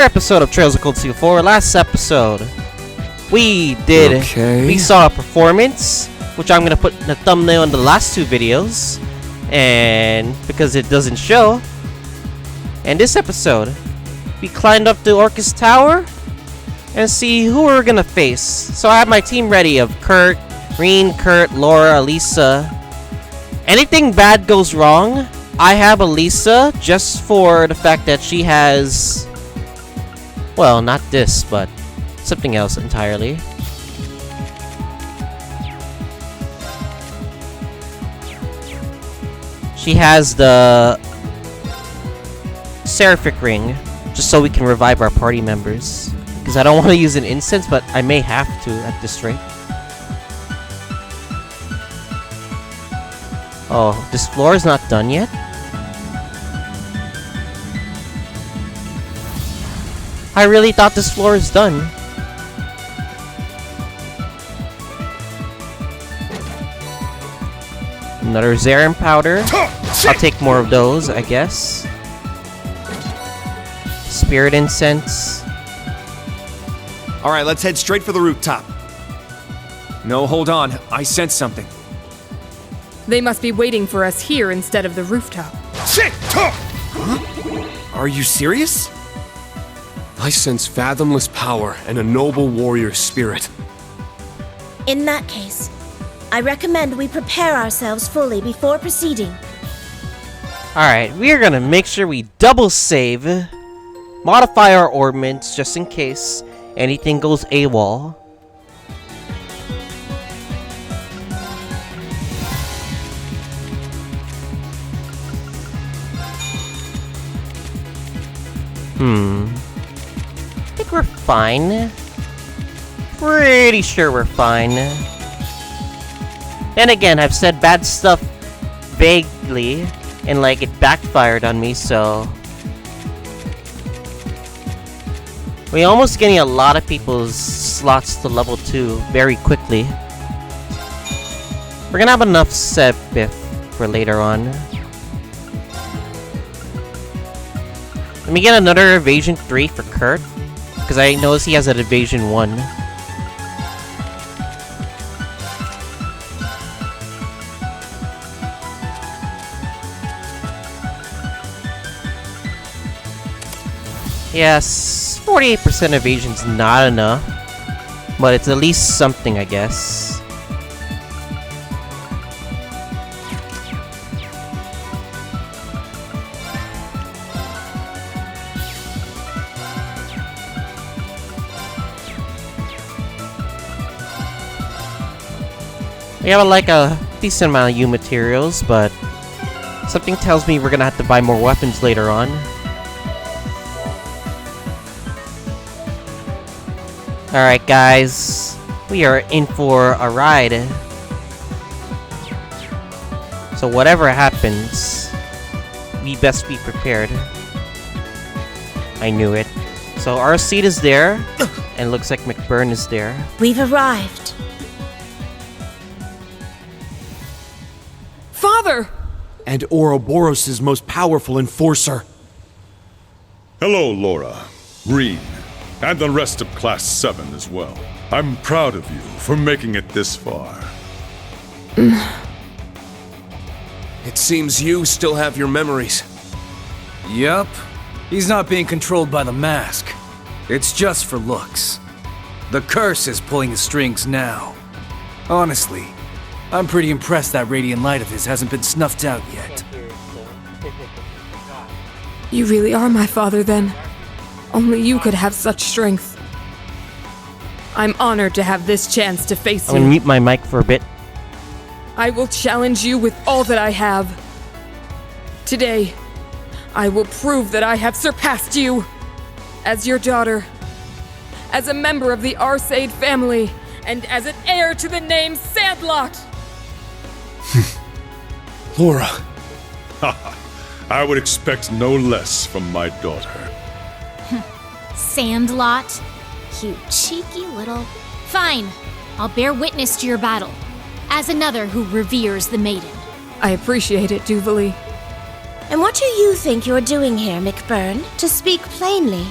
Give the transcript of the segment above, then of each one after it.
Episode of Trails of Cold Steel 4. Last episode, we saw a performance, which I'm gonna put in the thumbnail in the last two videos, and because it doesn't show. And this episode, we climbed up to Orchis Tower and see who we're gonna face. So I have my team ready of Kurt, Reen, Kurt, Laura, Elisa. Anything bad goes wrong, I have Elisa just for the fact that she has, well, not this, but something else entirely. She has the Seraphic Ring, just so we can revive our party members. Because I don't want to use an incense, but I may have to at this rate. Oh, this floor is not done yet? I really thought this floor is done. Another Zarin powder. I'll take more of those, I guess. Spirit incense. Alright, let's head straight for the rooftop. No, hold on. I sense something. They must be waiting for us here instead of the rooftop. Are you serious? I sense fathomless power and a noble warrior spirit. In that case, I recommend we prepare ourselves fully before proceeding. Alright, we are gonna make sure we double save, modify our ordnance just in case anything goes AWOL. I think we're fine. Pretty sure we're fine. And again, I've said bad stuff vaguely, and like it backfired on me, so we're almost getting a lot of people's slots to level 2 very quickly. We're gonna have enough set for later on. Let me get another evasion 3 for Kurt, because I notice he has an evasion 1. Yes, 48% evasion's not enough, but it's at least something, I guess. We have like a decent amount of U materials, but something tells me we're gonna have to buy more weapons later on. Alright guys, we are in for a ride. So whatever happens, we best be prepared. I knew it. So Arseid is there, and looks like McBurn is there. We've arrived. Father! And Ouroboros' most powerful enforcer. Hello, Laura, Reen, and the rest of Class 7 as well. I'm proud of you for making it this far. It seems you still have your memories. Yup. He's not being controlled by the mask. It's just for looks. The curse is pulling the strings now. Honestly, I'm pretty impressed that radiant light of his hasn't been snuffed out yet. You really are my father, then. Only you could have such strength. I'm honored to have this chance to face I'm gonna you. mute my mic for a bit. I will challenge you with all that I have. Today, I will prove that I have surpassed you. As your daughter, as a member of the Arseid family, and as an heir to the name Sandlot. Laura. I would expect no less from my daughter. Sandlot? You cheeky little... Fine. I'll bear witness to your battle. As another who reveres the maiden. I appreciate it, And what do you think you're doing here, McBurn? To speak plainly.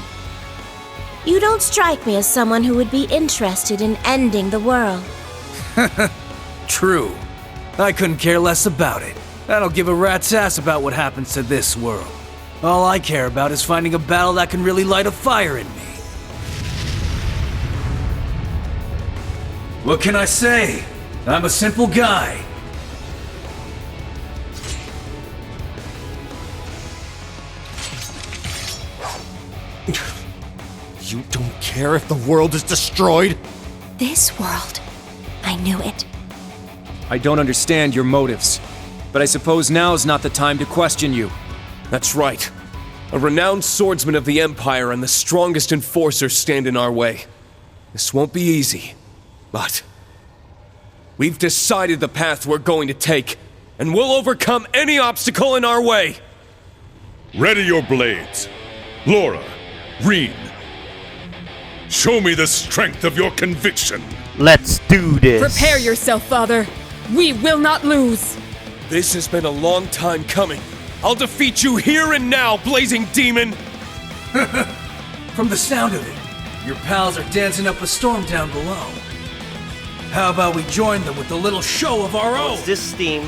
You don't strike me as someone who would be interested in ending the world. True. I couldn't care less about it. I don't give a rat's ass about what happens to this world. All I care about is finding a battle that can really light a fire in me. What can I say? I'm a simple guy. You don't care if the world is destroyed? This world. I knew it. I don't understand your motives, but I suppose now's not the time to question you. That's right. A renowned swordsman of the Empire and the strongest enforcer stand in our way. This won't be easy, but we've decided the path we're going to take, and we'll overcome any obstacle in our way. Ready your blades. Laura, Reen. Show me the strength of your conviction. Let's do this. Prepare yourself, Father. We will not lose. This has been a long time coming. I'll defeat you here and now, blazing demon! From the sound of it, your pals are dancing up a storm down below. How about we join them with a little show of our own? What's this theme?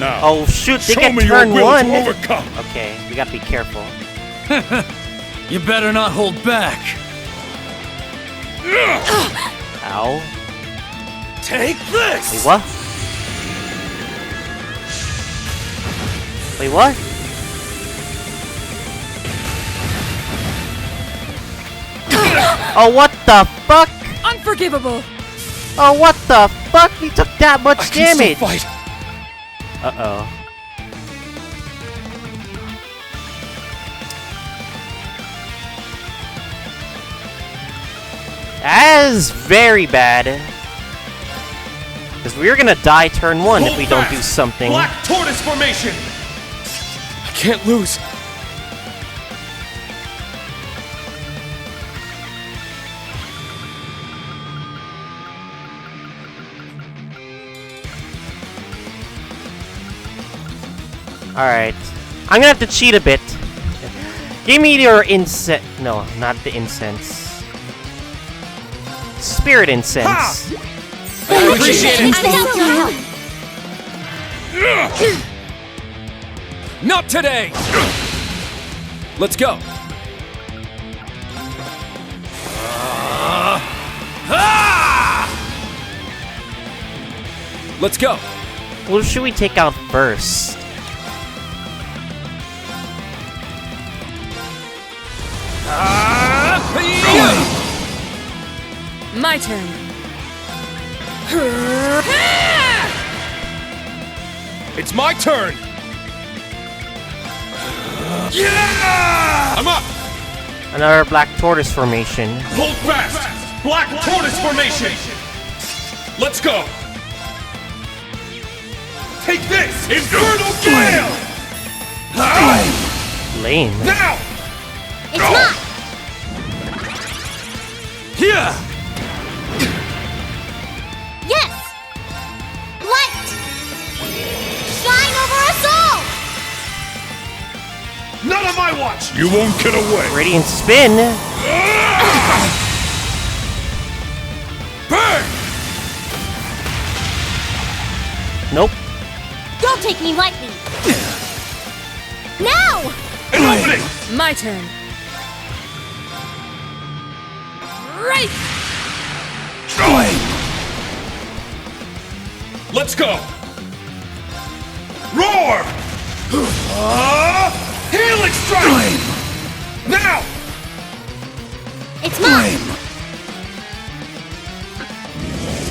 Now, Oh shoot, they show get me your turn will one. to overcome. Okay, we gotta be careful. You better not hold back. Ow. Take this! Wait, what? Wait, what? Oh, what the fuck? Unforgivable. Oh, what the fuck? He took that much I can damage. still fight. Uh-oh. That is very bad. Because we're gonna die turn one if we don't do something. Black Tortoise Formation! I can't lose. Alright. I'm gonna have to cheat a bit. Give me your incense. No, not the incense. Spirit incense. I appreciate it! Not today! Let's go! Let's go! Who should we take out first? My turn. It's my turn! Yeah! I'm up! Another Black Tortoise formation. Hold fast! Black Tortoise Formation! Let's go! Take this! Infernal Gale! Lame. Now! It's mine! Here! Yes! Light! Shine over us all! None of my watch! You won't get away. Radiant spin. Burn! Nope. Don't take me lightly! Now! An opening! My turn. Right! Let's go! Roar! Helix Strike! Now! It's mine!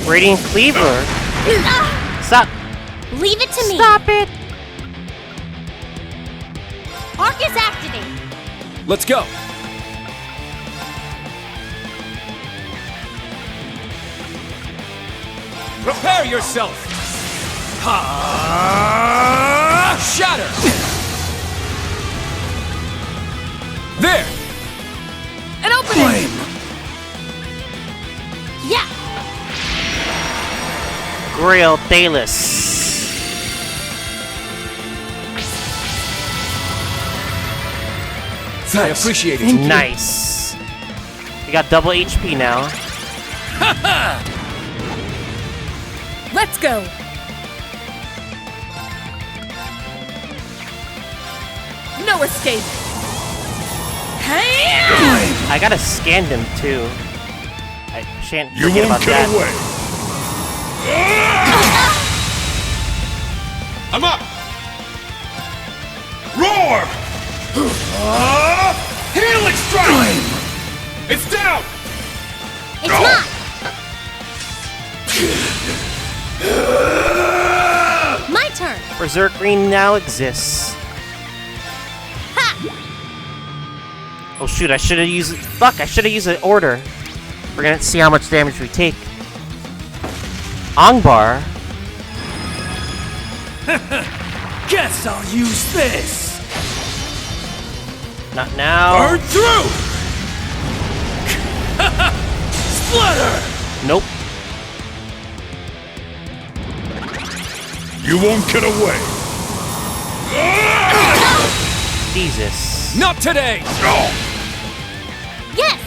Radiant Cleaver. Stop. Leave it to me! Stop it. Orchis activate! Let's go! Prepare yourself! Shatter! There! An opening! Yeah! Grail Thalus. I appreciate it. Nice. We got double HP now. Let's go! No escape! Hey! I gotta scan him too. I shan't You forget won't about get that. away. I'm up! Roar! Helix strike! It's down! It's not! My turn! Berserk Green now exists. Ha! Oh shoot, I should have used... Fuck, I should have used an order. We're gonna see how much damage we take. Angbar? Guess I'll use this. Not now. Burn through! Splatter! Nope. You won't get away. Jesus. Not today! Yes!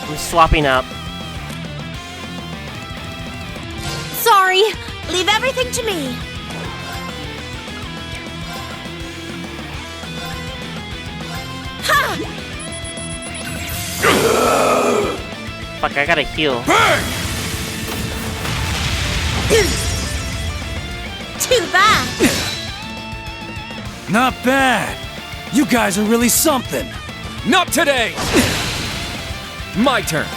I'm swapping up. Sorry! Leave everything to me. Ha! Fuck, I gotta heal. Too bad. Not bad. You guys are really something. Not today! My turn.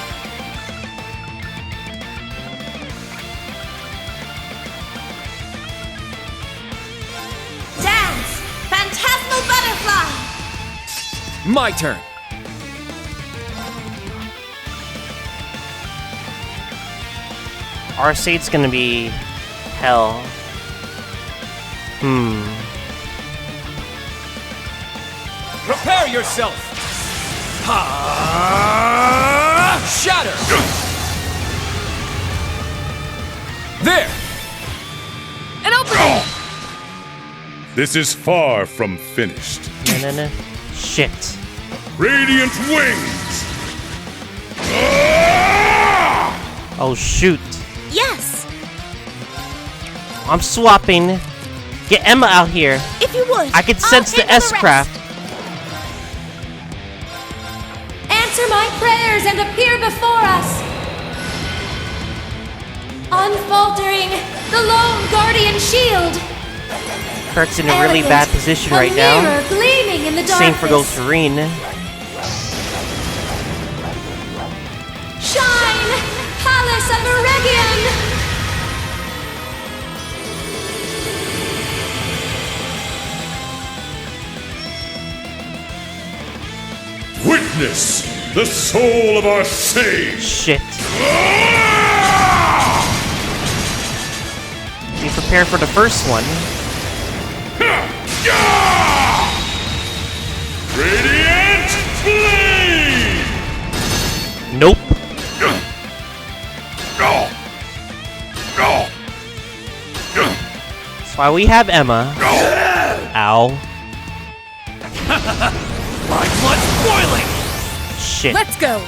Dance! Phantasmal butterfly! My turn. Arseid's gonna be... hell. Prepare yourself! Shatter! There! An opening! This is far from finished. No. Shit. Radiant wings! Oh shoot. Yes, I'm swapping. Get Emma out here. if you would. I can sense the handle rest. S-craft. Answer my prayers and appear before us! Unfaltering, the lone guardian shield! Kurt's in a really bad position right now. Mirror gleaming in the darkness. Same for Ghosterine. Shine, Palace of Eregion! Witness the soul of our sage! Shit. Be prepared for the first one. Radiant blade! Nope. That's why we have Emma. Ow. My blood's boiling! Shit. Let's go!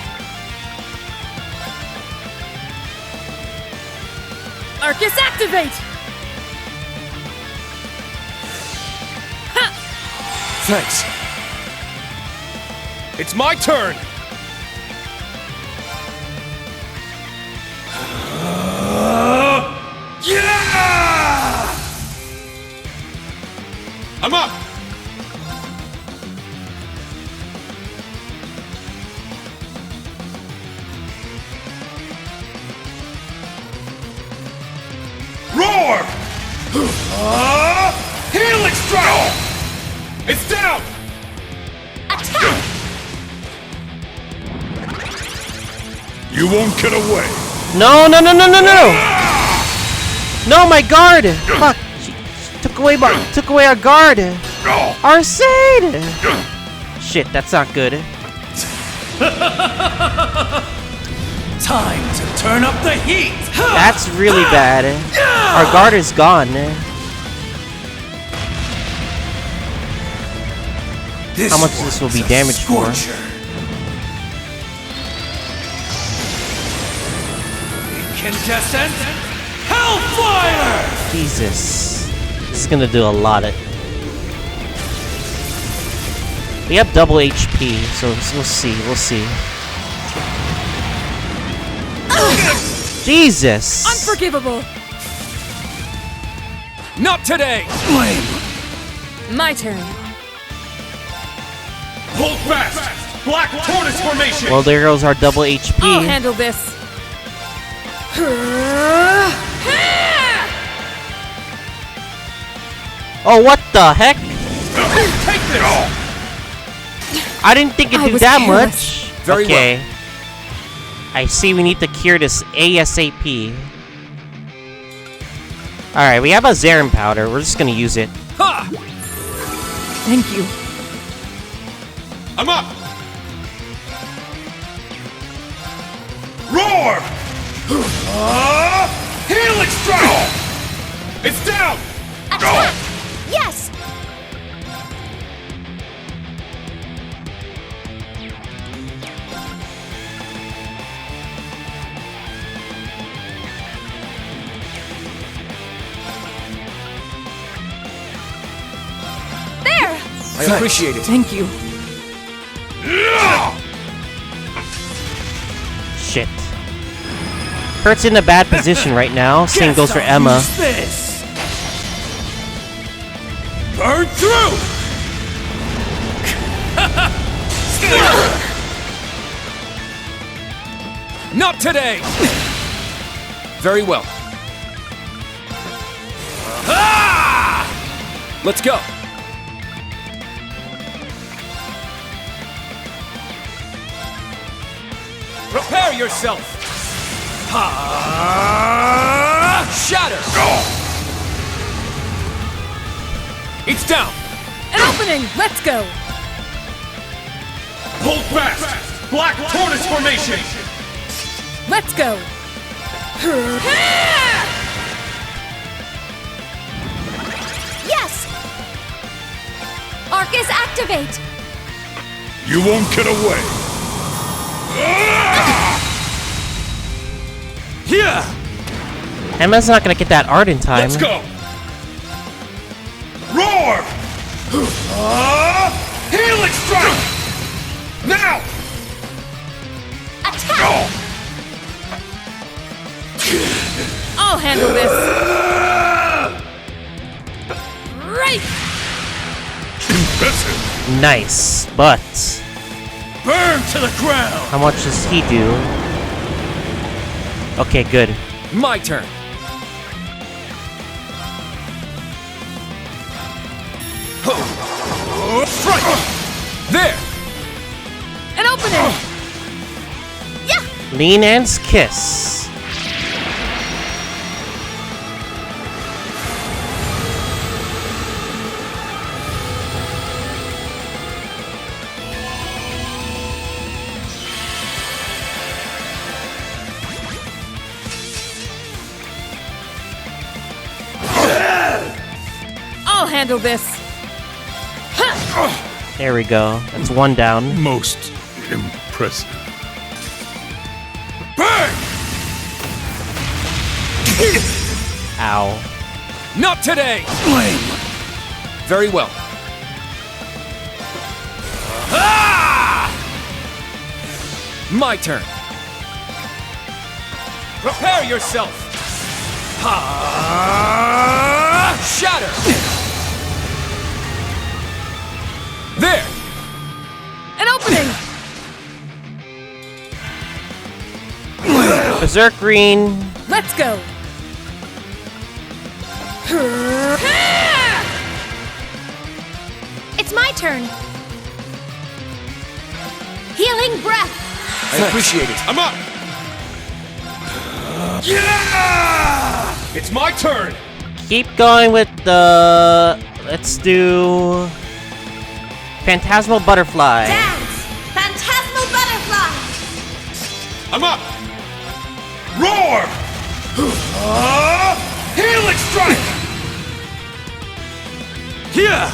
Arcus, activate! Thanks. It's my turn! Yeah! I'm up! Roar! Helix strike! It's down! Attack! You won't get away. No. No, my guard. Fuck. She took away our guard. Arseid. Shit, that's not good. Time to turn up the heat! That's really bad. Our guard is gone. how much this will be damaged for. Incandescent Hellfire! Jesus. This is gonna do a lot of... We have double HP, so we'll see, we'll see. Jesus! Unforgivable! Not today! My turn. Hold fast! Black Tortoise formation! Well, there goes our double HP. I'll handle this. Oh, what the heck? Take this! I didn't think it'd I do was that careless. much. Very okay. I see we need to cure this ASAP. Alright, we have a Zarin powder. We're just gonna use it. Ha! Thank you. I'm up! Roar! Helix strike! It's down! Attack! Yes! There! I appreciate it. Thank you. Shit. Kurt's in a bad position right now. Same goes for Emma. This. Burn through! Not today! Very well. Let's go. Prepare yourself! Shatter! It's down! An opening! Let's go! Hold fast! Black Tortoise formation! Let's go! Yes! Arcus, activate! You won't get away! Here! Emma's not gonna get that art in time. Let's go! Roar! Helix strike! Now! Attack! I'll handle this. Right! Impressive! Nice, but Burn to the ground! how much does he do? Okay, good. My turn. Strike! There! An opening! Lean Anne's kiss. I'll handle this. There we go. That's one down. Most impressive. Burn! Ow. Not today! Very well. My turn. Prepare yourself. Shatter. There. An opening! Berserk Green. Let's go! It's my turn. Healing breath. I appreciate it. I'm up. Yeah! It's my turn. Keep going with the... Let's do... Phantasmal Butterfly. Dance! Phantasmal butterfly! I'm up. Roar! Helix strike! Here!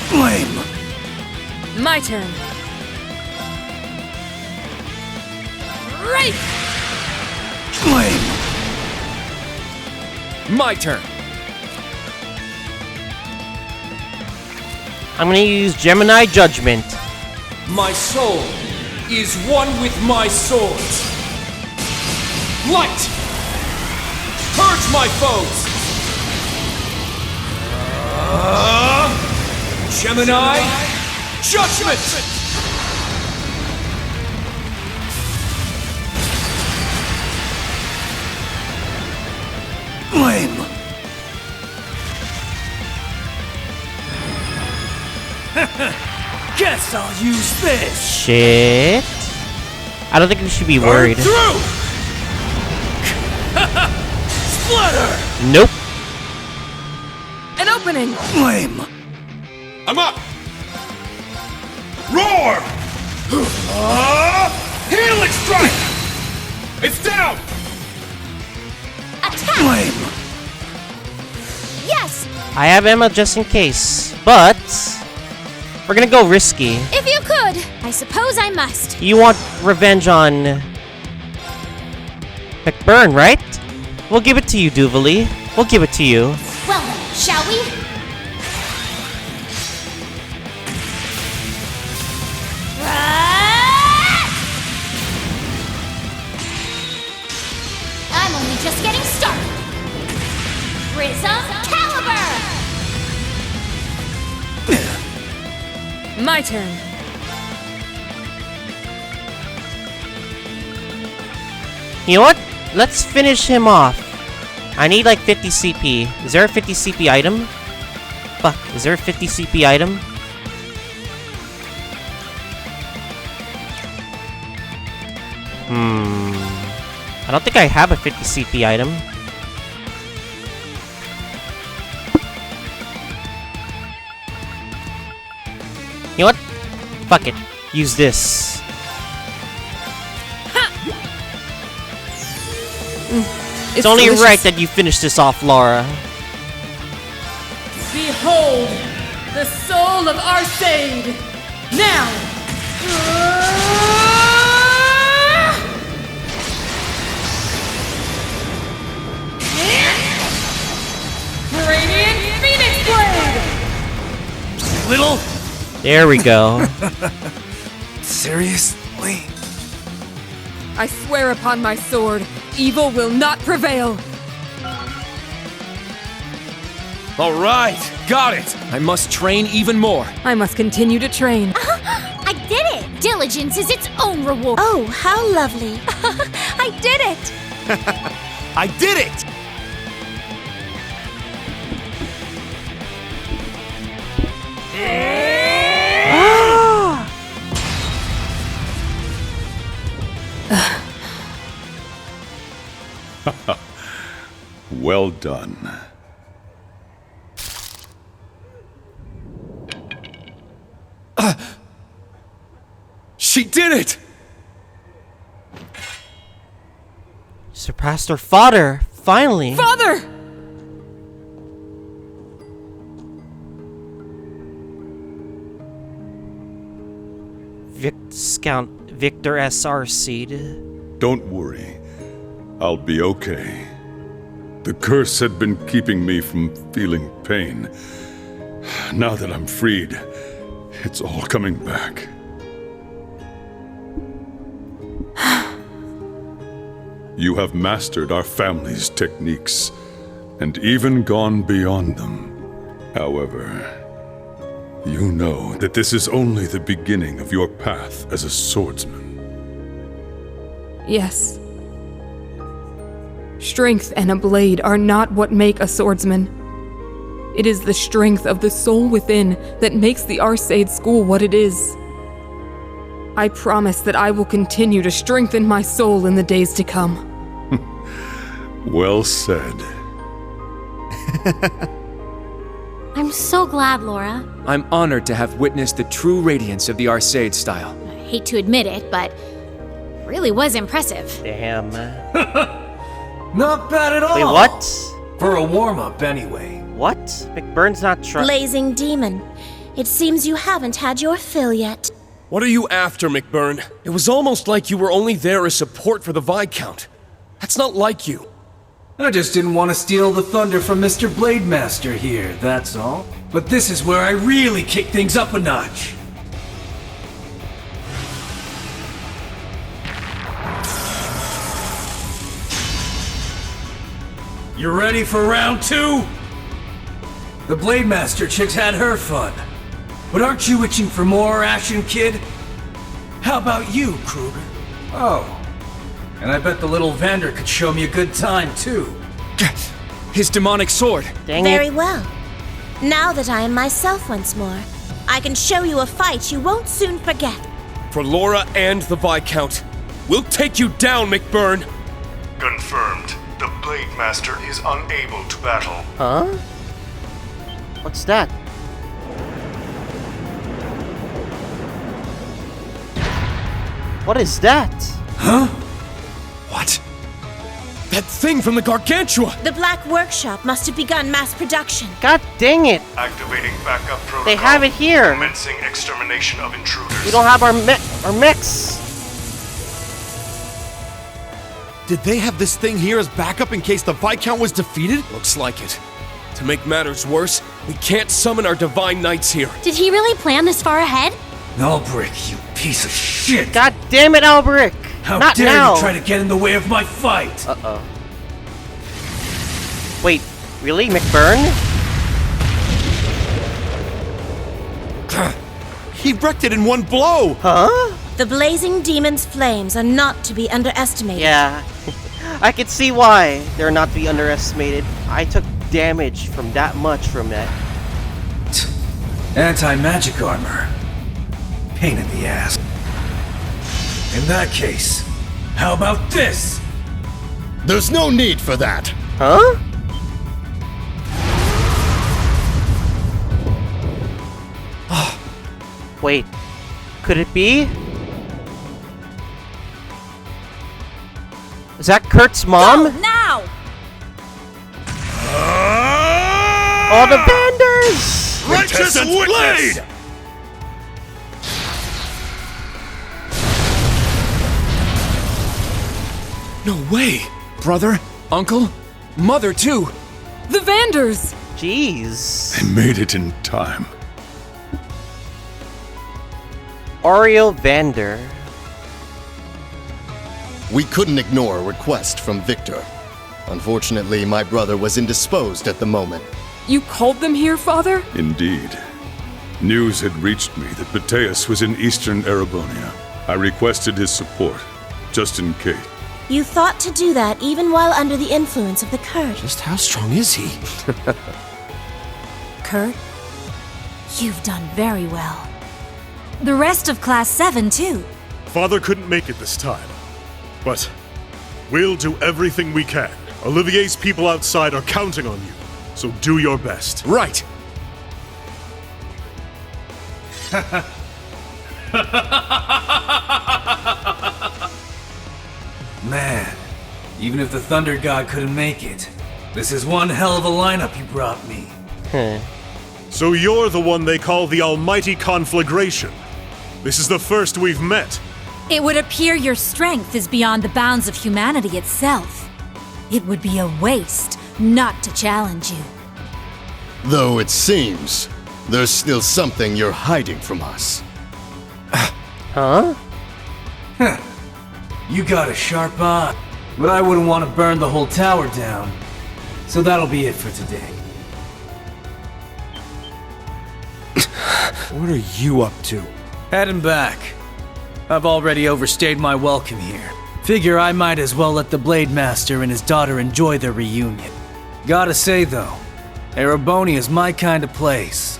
Flame! My turn. Right! Flame! My turn. I'm gonna use Gemini Judgment. My soul is one with my sword. Light! Purge my foes! Gemini Judgment! Flame! Guess I'll use this! Shit. I don't think we should be worried. Through! Splatter! Nope. An opening! Flame! I'm up! Roar! Healing strike! It's down! Attack! Flame! Yes! I have Emma just in case, but we're gonna go risky. If you could, I suppose I must. You want revenge on McBurn, right? We'll give it to you, Duvalie. We'll give it to you. Well then, shall we? I'm only just getting started. Prism Caliber! My turn. You know what? Let's finish him off. I need like 50 CP. Is there a 50 CP item? Fuck, is there a 50 CP item? I don't think I have a 50 CP item. You know what? Fuck it. Use this. It's only delicious. right that you finish this off, Laura. Behold, the soul of Arseid! Now! Radiant Phoenix Blade! Little? There we go. Seriously? I swear upon my sword, evil will not prevail! All right, got it. I must train even more. I must continue to train. I did it! Diligence is its own reward. Oh, how lovely. I did it! I did it! Well done. She did it! Surpassed her father, finally. Father! Scout Victor S. Arseid. Don't worry. I'll be okay. The curse had been keeping me from feeling pain. Now that I'm freed, it's all coming back. You have mastered our family's techniques, and even gone beyond them. However, you know that this is only the beginning of your path as a swordsman. Yes. Strength and a blade are not what make a swordsman. It is the strength of the soul within that makes the Arseid school what it is. I promise that I will continue to strengthen my soul in the days to come. Well said. I'm so glad, Laura. I'm honored to have witnessed the true radiance of the Arseid style. I hate to admit it, but it really was impressive. Damn. Not bad at all! Wait, what? For a warm-up, anyway. What? McBurn's not trying. Blazing demon. It seems you haven't had your fill yet. What are you after, McBurn? It was almost like you were only there as support for the Viscount. That's not like you. I just didn't want to steal the thunder from Mr. Blademaster here, that's all. But this is where I really kick things up a notch. You ready for round 2? The Blademaster chick's had her fun. But aren't you itching for more action, kid? How about you, Kruger? Oh. And I bet the little Vander could show me a good time, too. His demonic sword. Dang Very it. well. Now that I am myself once more, I can show you a fight you won't soon forget. For Laura and the Viscount. We'll take you down, McBurn! Confirmed. The Blademaster is unable to battle. Huh? What's that? What is that? Huh? What? That thing from the Gargantua! The Black Workshop must have begun mass production. God dang it! Activating backup protocol. They have it here. Commencing extermination of intruders. We don't have our mechs. Did they have this thing here as backup in case the Viscount was defeated? Looks like it. To make matters worse, we can't summon our Divine Knights here. Did he really plan this far ahead? Albrecht, you piece of shit! God damn it, Albrecht! How Not dare now! you try to get in the way of my fight! Uh-oh. Wait, really, McBurn? He wrecked it in one blow! Huh? The blazing demon's flames are not to be underestimated. Yeah. I can see why they're not to be underestimated. I took damage from that much from that. Anti-magic armor. Pain in the ass. In that case, how about this? There's no need for that. Huh? Wait, could it be? Is that Kurt's mom? Go now! All the Vanders! Righteous blade! No way! Brother, uncle, mother too. The Vanders! Jeez. I made it in time. Vander. We couldn't ignore a request from Victor. Unfortunately, my brother was indisposed at the moment. You called them here, Father? Indeed. News had reached me that Bateus was in eastern Erebonia. I requested his support, just in case. You thought to do that even while under the influence of the Kurt. Just how strong is he? Kurt, you've done very well. The rest of Class 7, too. Father couldn't make it this time, but we'll do everything we can. Olivier's people outside are counting on you, so do your best. Right! Man, even if the Thunder God couldn't make it, this is one hell of a lineup you brought me. So you're the one they call the Almighty Conflagration. This is the first we've met. It would appear your strength is beyond the bounds of humanity itself. It would be a waste not to challenge you. Though it seems there's still something you're hiding from us. Huh? You got a sharp eye, but I wouldn't want to burn the whole tower down. So that'll be it for today. What are you up to? Heading back. I've already overstayed my welcome here. Figure I might as well let the Blademaster and his daughter enjoy their reunion. Gotta say though, Erebonia is my kind of place.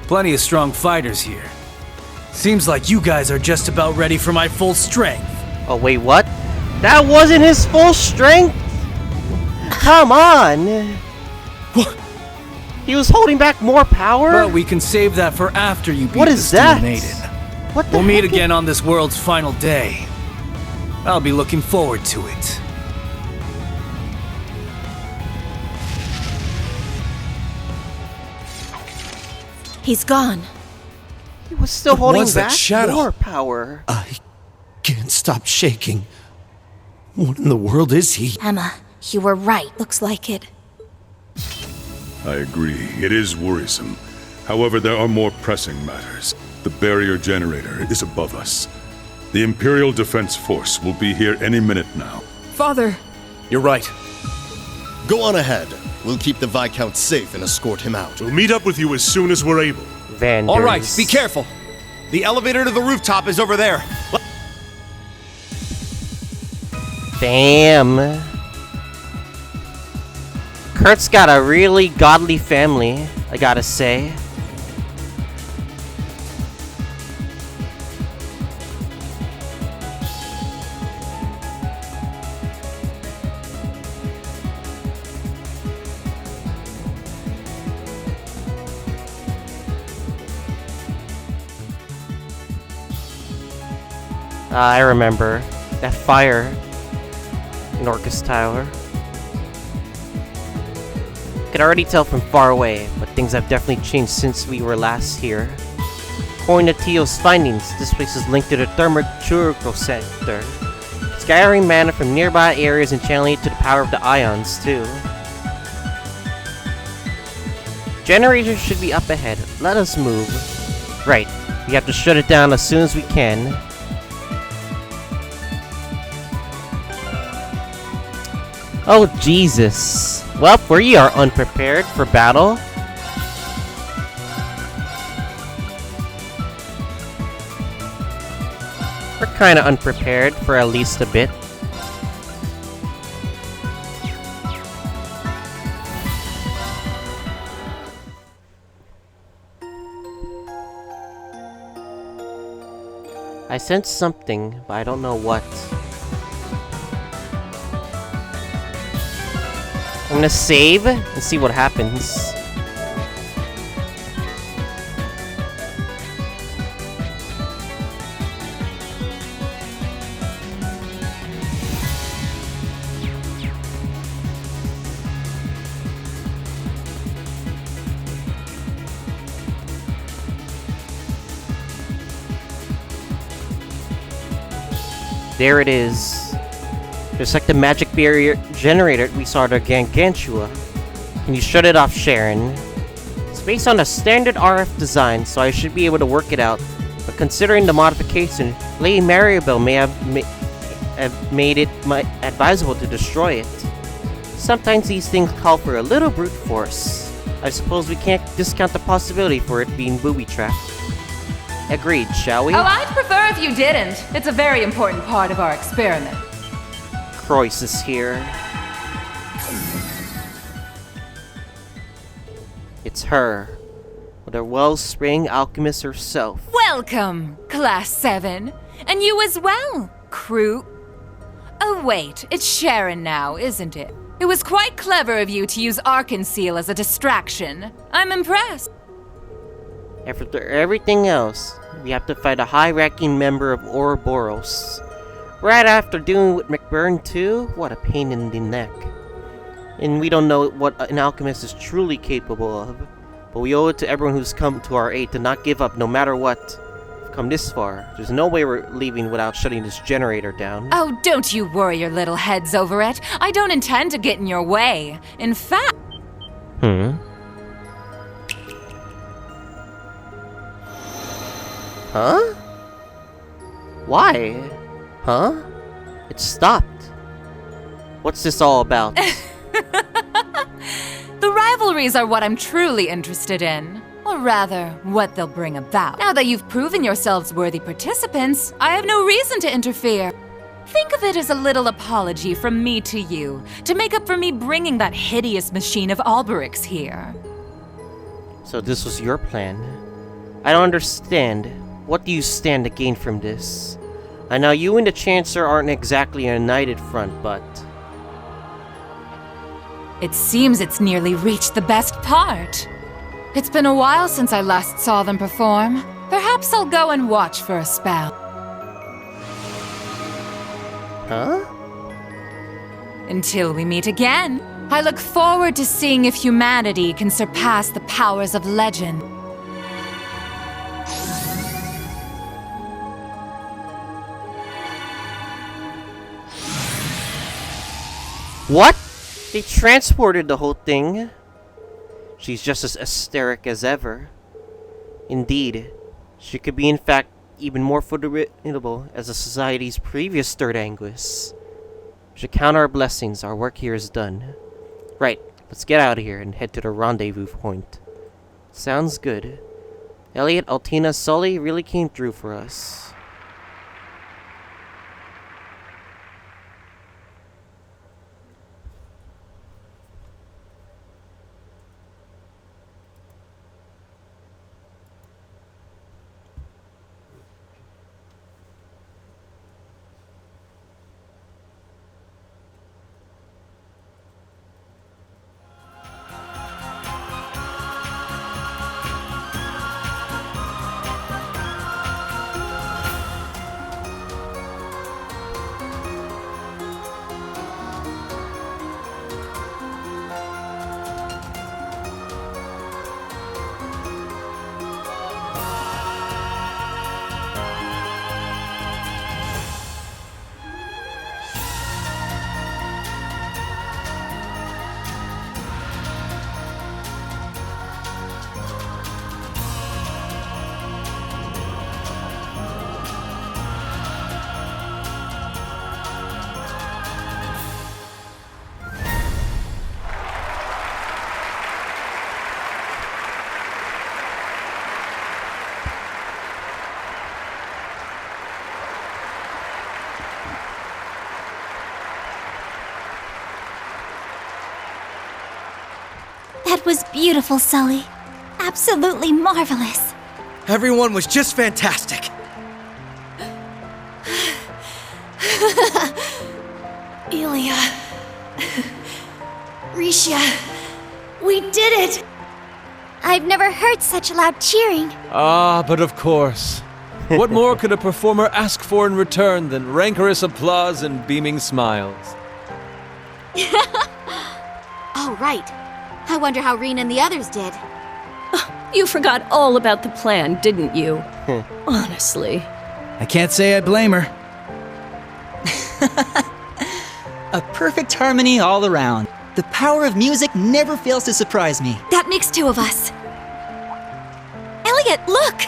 Plenty of strong fighters here. Seems like you guys are just about ready for my full strength. Oh, wait, what? That wasn't his full strength? Come on! What? He was holding back more power? But we can save that for after you beat What the is that? Steel Maiden. What the We'll meet heck? again on this world's final day. I'll be looking forward to it. He's gone. He was still What holding was that back shadow? more power. What was that shadow? More power. I can't stop shaking. What in the world is he? Emma, you were right. Looks like it. I agree. It is worrisome. However, there are more pressing matters. The barrier generator is above us. The Imperial Defense Force will be here any minute now. Father! You're right. Go on ahead. We'll keep the Viscount safe and escort him out. We'll meet up with you as soon as we're able. Vander. All right, be careful. The elevator to the rooftop is over there. Damn. Kurt's got a really godly family, I gotta say. I remember that fire in Orchis Tower. Could already tell from far away, but things have definitely changed since we were last here. According to Tio's findings, this place is linked to the Thaumaturgo Center, scattering mana from nearby areas and channeling it to the power of the ions, too. Generators should be up ahead. Let us move. Right, we have to shut it down as soon as we can. Oh, Jesus. Well, we are unprepared for battle. We're kinda unprepared for at least a bit. I sense something, but I don't know what. I'm gonna save and see what happens. There it is. Just like the magic barrier generator we saw at Gargantua. Can you shut it off, Sharon? It's based on a standard RF design, so I should be able to work it out. But considering the modification, Lady Maribel may have made it advisable to destroy it. Sometimes these things call for a little brute force. I suppose we can't discount the possibility for it being booby-trapped. Agreed, shall we? Oh, I'd prefer if you didn't. It's a very important part of our experiment. Croix is here. It's her. With her wellspring alchemist herself. Welcome, Class 7. And you as well, crew. Oh wait, it's Sharon now, isn't it? It was quite clever of you to use Arkanseal as a distraction. I'm impressed. After everything else, we have to fight a high-ranking member of Ouroboros. Right after dealing with McBurn too? What a pain in the neck. And we don't know what an alchemist is truly capable of. But we owe it to everyone who's come to our aid to not give up no matter what. We've come this far. There's no way we're leaving without shutting this generator down. Oh, don't you worry your little heads over it. I don't intend to get in your way. In fact... Huh? Why? Huh? It stopped. What's this all about? The rivalries are what I'm truly interested in. Or rather, what they'll bring about. Now that you've proven yourselves worthy participants, I have no reason to interfere. Think of it as a little apology from me to you, to make up for me bringing that hideous machine of Alberic's here. So this was your plan? I don't understand. What do you stand to gain from this? I know you and the Chancellor aren't exactly a united front, but... It seems it's nearly reached the best part. It's been a while since I last saw them perform. Perhaps I'll go and watch for a spell. Huh? Until we meet again, I look forward to seeing if humanity can surpass the powers of legend. What? They transported the whole thing. She's just as hysteric as ever. Indeed, she could be in fact even more formidable as the society's previous third Anguis. We should count our blessings. Our work here is done. Right, let's get out of here and head to the rendezvous point. Sounds good. Elliot, Altina, Sully really came through for us. That was beautiful, Sully. Absolutely marvelous. Everyone was just fantastic. Ilya. Risha. We did it! I've never heard such loud cheering. Ah, but of course. What more could a performer ask for in return than rancorous applause and beaming smiles? Oh, right. I wonder how Reen and the others did. You forgot all about the plan, didn't you? Honestly. I can't say I blame her. A perfect harmony all around. The power of music never fails to surprise me. That makes two of us. Elliot, look!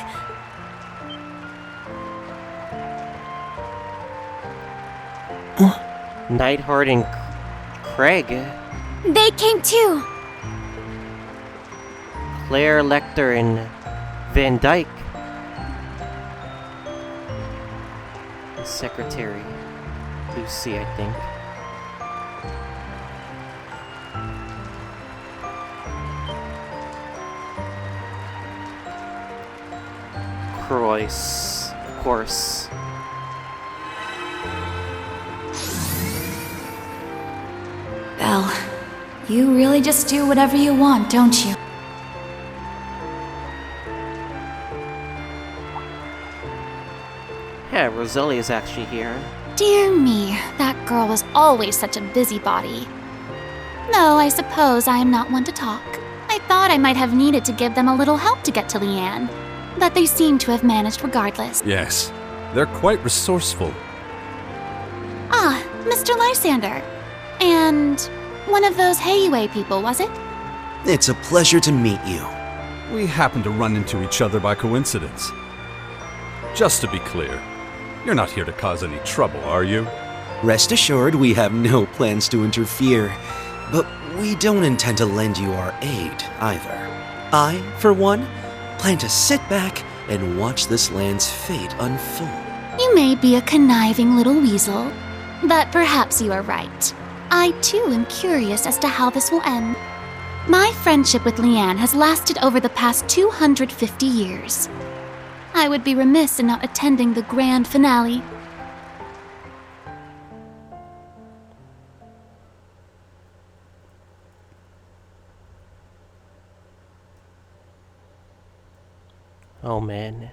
Neidhart and Craig. They came too. Claire, Lecter, and Van Dyke. Secretary. Lucy, I think. Croix, of course. Belle, you really just do whatever you want, don't you? Yeah, Roselia's actually here. Dear me, that girl was always such a busybody. Though I suppose I am not one to talk. I thought I might have needed to give them a little help to get to Leanne, but they seem to have managed regardless. Yes, they're quite resourceful. Ah, Mr. Lysander. And one of those Heyway people, was it? It's a pleasure to meet you. We happened to run into each other by coincidence. Just to be clear, you're not here to cause any trouble, are you? Rest assured, we have no plans to interfere, but we don't intend to lend you our aid either. I, for one, plan to sit back and watch this land's fate unfold. You may be a conniving little weasel, but perhaps you are right. I too am curious as to how this will end. My friendship with Leanne has lasted over the past 250 years. I would be remiss in not attending the grand finale. Oh man.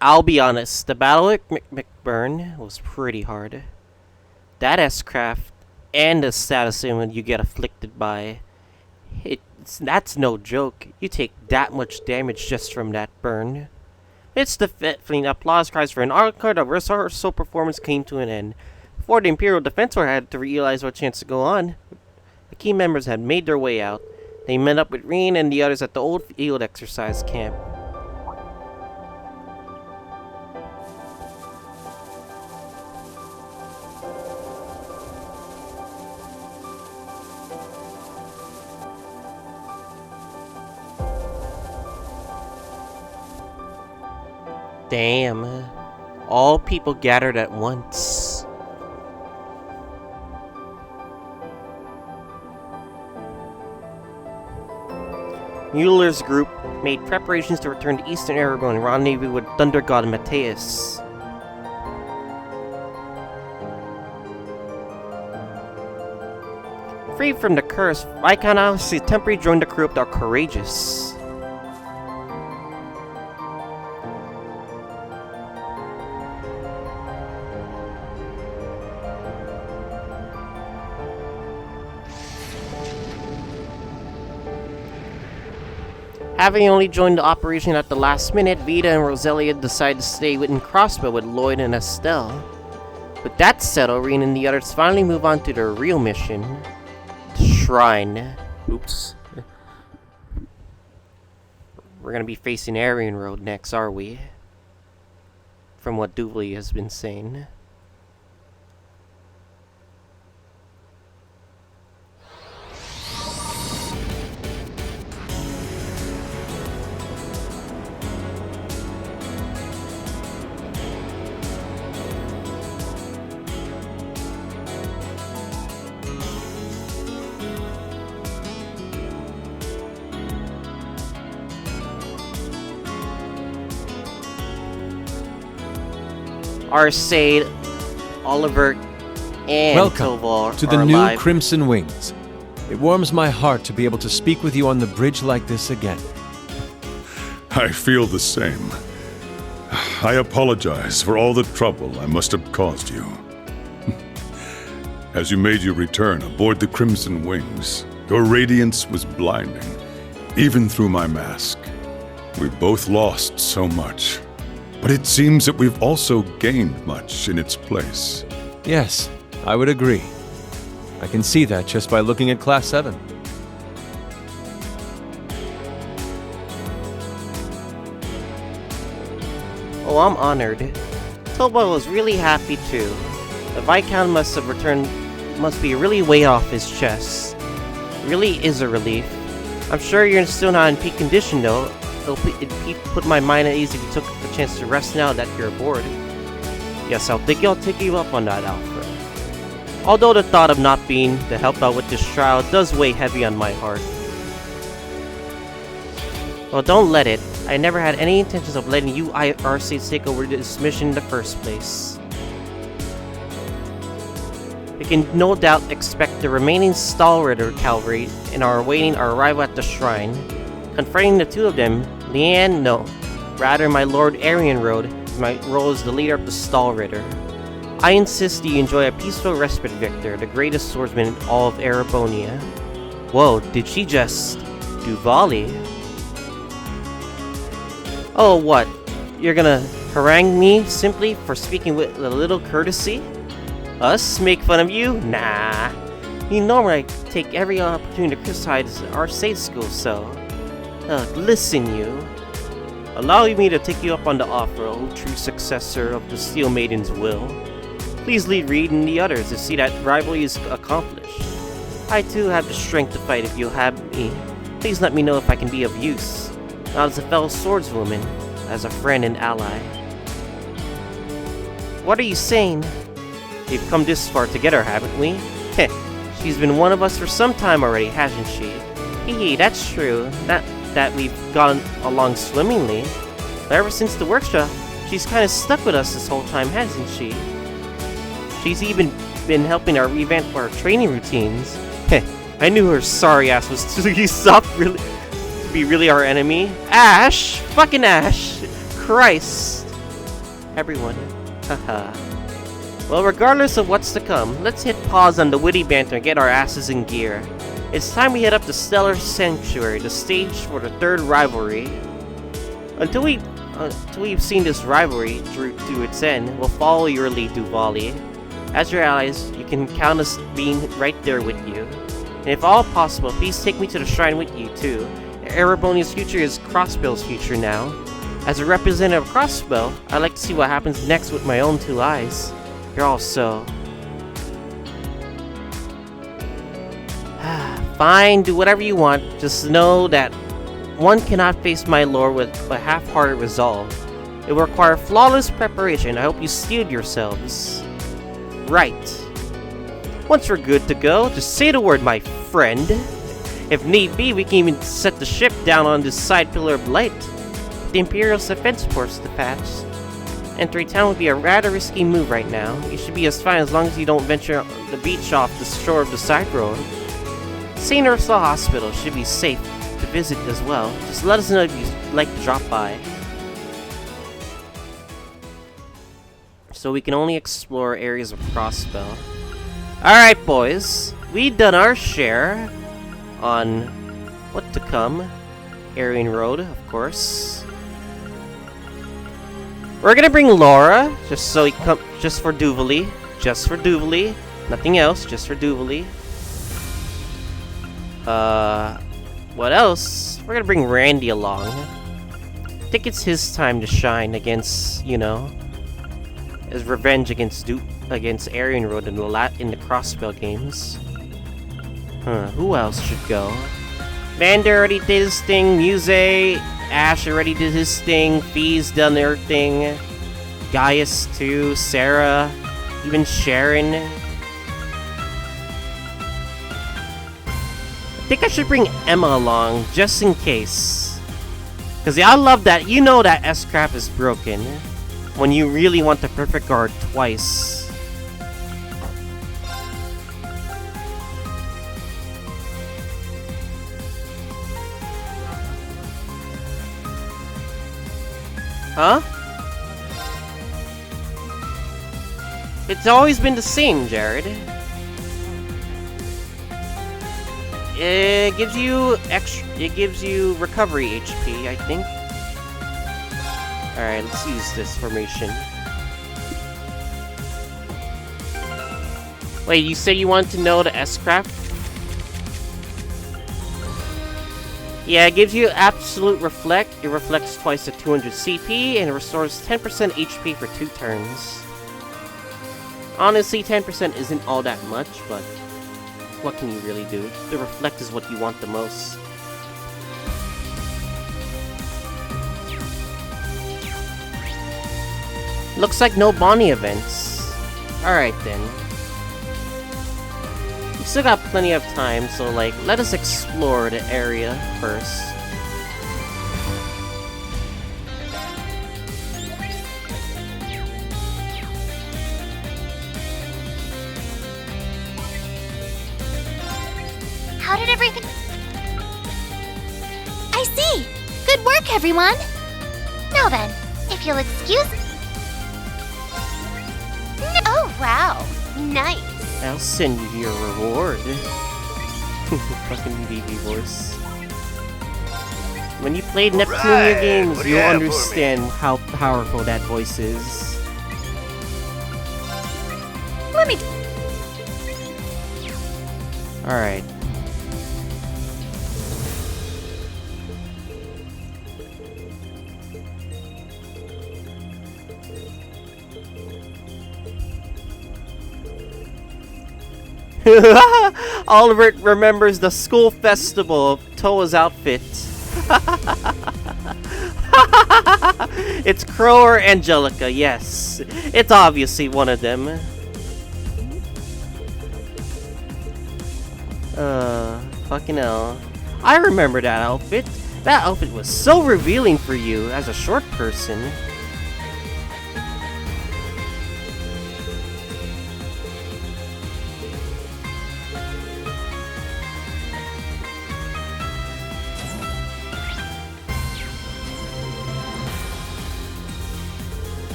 I'll be honest, the battle with McBurn was pretty hard. That S-craft and the status symbol you get afflicted by, that's no joke. You take that much damage just from that burn. It's the fleeting applause cries for an Arianrhod. The rehearsal performance came to an end. Before the Imperial Defense War had to realize what chance to go on, the key members had made their way out. They met up with Reen and the others at the old field exercise camp. Damn. All people gathered at once. Mueller's group made preparations to return to Eastern Aragon and rendezvous with Thunder God Mateus. Free from the curse, Viscount Alex temporarily joined the crew of the Courageous. Having only joined the operation at the last minute, Vita and Roselia decided to stay within crossbow with Lloyd and Estelle. With that settled, Reen and the others finally move on to their real mission. The Shrine. Oops. We're gonna be facing Arianrhod next, are we? From what Duvalie has been saying. Arseid, Oliver, and Welcome Tovar to the are new alive. Crimson Wings. It warms my heart to be able to speak with you on the bridge like this again. I feel the same. I apologize for all the trouble I must have caused you. As you made your return aboard the Crimson Wings, your radiance was blinding, even through my mask. We both lost so much, but it seems that we've also gained much in its place. Yes, I would agree. I can see that just by looking at Class 7. Oh, I'm honored. Toba was really happy too. The Viscount must have returned, must be really way off his chest. Really is a relief. I'm sure you're still not in peak condition though. It'd put my mind at ease if you took the chance to rest now that you're aboard. Yes, I'll take you up on that, Alfred. Although the thought of not being to help out with this trial does weigh heavy on my heart. Well, don't let it. I never had any intentions of letting you Arseid take over this mission in the first place. We can no doubt expect the remaining Stahlritter cavalry and are awaiting our arrival at the shrine. Confronting the two of them, rather my lord Arianrhod, my role as the leader of the Stahlritter. I insist that you enjoy a peaceful respite, Victor, the greatest swordsman in all of Arabonia. Whoa, did she just... Duvalie? Oh, what? You're gonna harangue me simply for speaking with a little courtesy? Us? Make fun of you? Nah. You know I take every opportunity to criticize our safe school, so... listen you. Allow me to take you up on the offer, O true successor of the Steel Maiden's will. Please lead Reed and the others to see that rivalry is accomplished. I too have the strength to fight if you'll have me. Please let me know if I can be of use. Not as a fellow swordswoman, as a friend and ally. What are you saying? We've come this far together, haven't we? Heh, she's been one of us for some time already, hasn't she? Hee, that's true. Not that we've gotten along swimmingly. But ever since the workshop, she's kind of stuck with us this whole time, hasn't she? She's even been helping our revamp our training routines. Heh, I knew her sorry ass was too soft to be really our enemy. Ash! Fucking Ash! Christ! Everyone. Haha. Well, regardless of what's to come, let's hit pause on the witty banter and get our asses in gear. It's time we head up to Stellar Sanctuary, the stage for the third rivalry. Until we've seen this rivalry through to its end, we'll follow your lead, Duvalie. As your allies, you can count us being right there with you. And if all possible, please take me to the shrine with you too. Erebonia's future is Crossbell's future now. As a representative of Crossbell, I'd like to see what happens next with my own 2 eyes. You're all so... Fine, do whatever you want. Just know that one cannot face my lore with a half-hearted resolve. It will require flawless preparation. I hope you steeled yourselves. Right. Once we're good to go, just say the word, my friend. If need be, we can even set the ship down on this side pillar of light. The Imperial's defense force to patch. Entering town would be a rather risky move right now. You should be as fine as long as you don't venture the beach off the shore of the side road. St. Ursula Hospital should be safe to visit as well. Just let us know if you'd like to drop by. So we can only explore areas of Crossbell. Alright boys, we've done our share on what to come. Arianrhod, of course. We're gonna bring Laura, just so he just for Duvalie. Just for Duvalie. Nothing else, just for Duvalie. What else? We're gonna bring Randy along. I think it's his time to shine against, you know, his revenge against Arianrhod in the Crossbell games. Who else should go? Vander already did his thing. Muse, Ash already did his thing. Fee's done their thing. Gaius too. Sarah. Even Sharon. I think I should bring Emma along, just in case. Because I love that. You know that S-Craft is broken when you really want the perfect guard twice. Huh? It's always been the same, Jared. It gives you recovery HP, I think. Alright, let's use this formation. Wait, you say you want to know the S-Craft? Yeah, it gives you absolute reflect. It reflects twice at 200 CP, and it restores 10% HP for 2 turns. Honestly, 10% isn't all that much, but what can you really do? The reflect is what you want the most. Looks like no Bonnie events. Alright then. We still got plenty of time, so like, let us explore the area first. How did everything... I see! Good work, everyone! Now then, if you'll excuse... Oh, wow. Nice. I'll send you your reward. Fucking baby horse. When you played Neptunia games, you'll understand how powerful that voice is. Let me... Alright. Oliver remembers the school festival of Toa's outfit. It's Crow or Angelica, yes. It's obviously one of them. Fucking hell. I remember that outfit. That outfit was so revealing for you as a short person.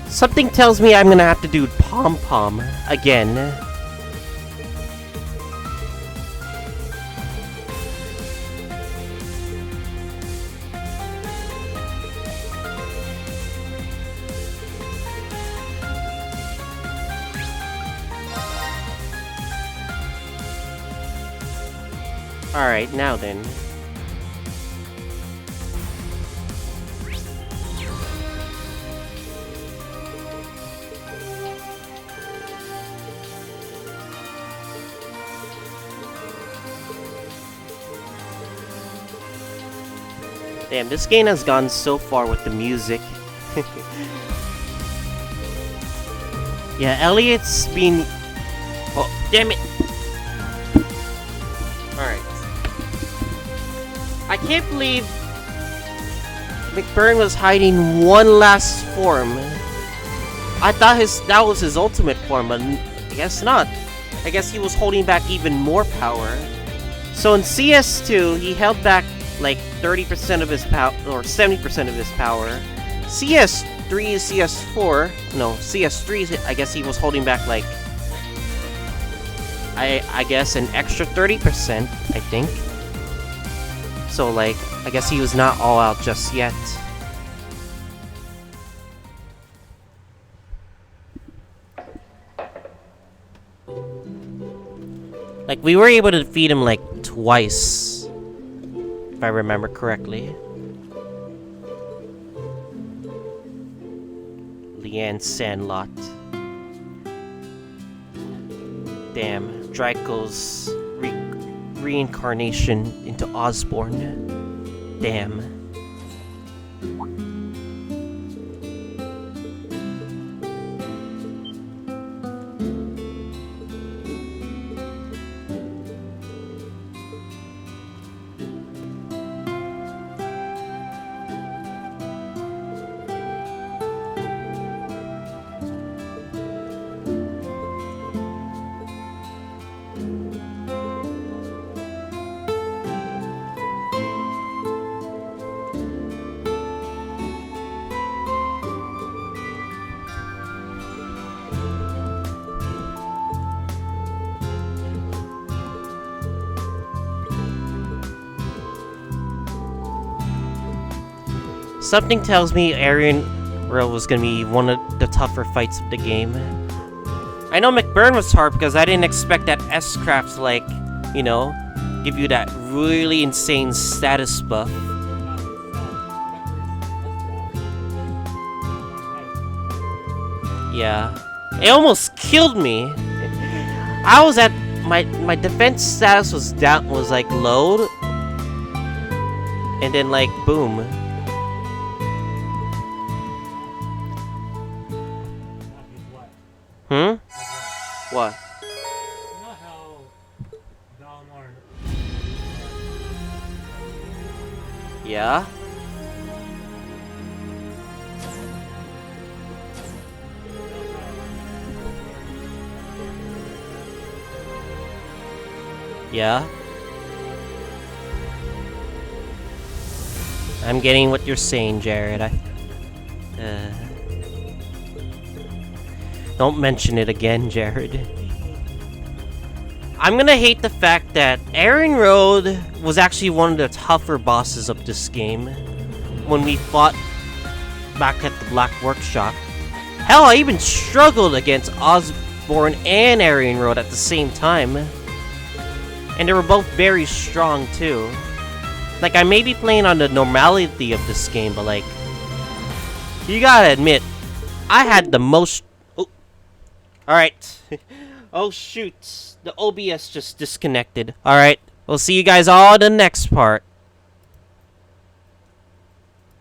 Something tells me I'm gonna have to do Pom Pom again. Alright, now then. Damn, this game has gone so far with the music. Yeah, Elliot's been... Oh, damn it! Alright. I can't believe McBurn was hiding one last form. I thought that was his ultimate form, but I guess not. I guess he was holding back even more power. So in CS2, he held back like 30% of his power, or 70% of his power. CS3 and CS4, no, CS3, I guess he was holding back like, I guess an extra 30%, I think. So like, I guess he was not all out just yet. Like, we were able to defeat him like twice, if I remember correctly. Leanne Sandlot. Damn, Draco's reincarnation into Osborn. Damn. Something tells me Arianrhod was gonna be one of the tougher fights of the game. I know McBurn was hard because I didn't expect that S-Craft to, like, you know, give you that really insane status buff. Yeah. It almost killed me. I was at my defense status was down, was like low, and then like boom. Hmm? What? Yeah? Yeah? I'm getting what you're saying, Jared. Don't mention it again, Jared. I'm gonna hate the fact that Arianrhod was actually one of the tougher bosses of this game when we fought back at the Black Workshop. Hell, I even struggled against Osborn and Arianrhod at the same time. And they were both very strong too. Like, I may be playing on the normality of this game, but like, you gotta admit, I had the most... Oh. Alright. Oh shoot. The OBS just disconnected. Alright. We'll see you guys all in the next part.